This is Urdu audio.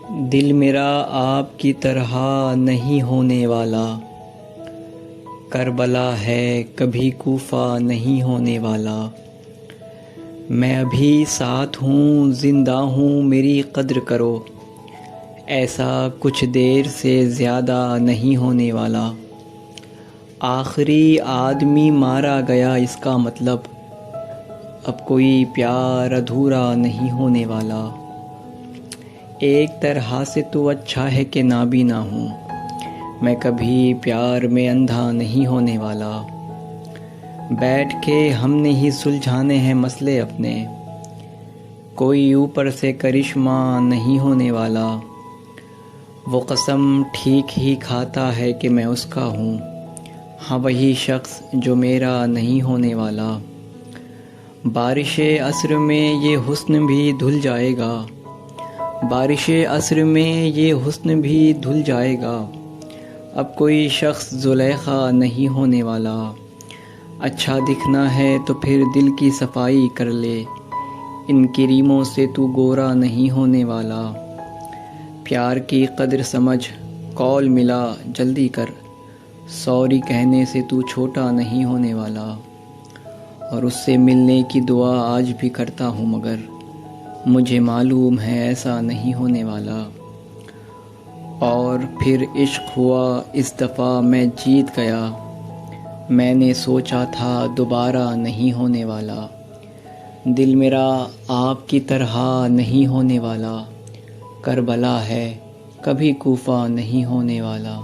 دل میرا آپ کی طرح نہیں ہونے والا، کربلا ہے کبھی کوفہ نہیں ہونے والا۔ میں ابھی ساتھ ہوں، زندہ ہوں، میری قدر کرو، ایسا کچھ دیر سے زیادہ نہیں ہونے والا۔ آخری آدمی مارا گیا، اس کا مطلب اب کوئی پیار ادھورا نہیں ہونے والا۔ ایک طرح سے تو اچھا ہے کہ نابینا ہوں، میں کبھی پیار میں اندھا نہیں ہونے والا۔ بیٹھ کے ہم نے ہی سلجھانے ہیں مسئلے اپنے، کوئی اوپر سے کرشمہ نہیں ہونے والا۔ وہ قسم ٹھیک ہی کھاتا ہے کہ میں اس کا ہوں، ہاں وہی شخص جو میرا نہیں ہونے والا۔ بارش عصر میں یہ حسن بھی دھل جائے گا، بارش عصر میں یہ حسن بھی دھل جائے گا۔ اب کوئی شخص زلیخا نہیں ہونے والا۔ اچھا دکھنا ہے تو پھر دل کی صفائی کر لے، ان کریموں سے تو گورا نہیں ہونے والا۔ پیار کی قدر سمجھ، کال ملا جلدی کر، سوری کہنے سے تو چھوٹا نہیں ہونے والا۔ اور اس سے ملنے کی دعا آج بھی کرتا ہوں، مگر مجھے معلوم ہے ایسا نہیں ہونے والا۔ اور پھر عشق ہوا، اس دفعہ میں جیت گیا، میں نے سوچا تھا دوبارہ نہیں ہونے والا۔ دل میرا آپ کی طرح نہیں ہونے والا، کربلا ہے کبھی کوفہ نہیں ہونے والا۔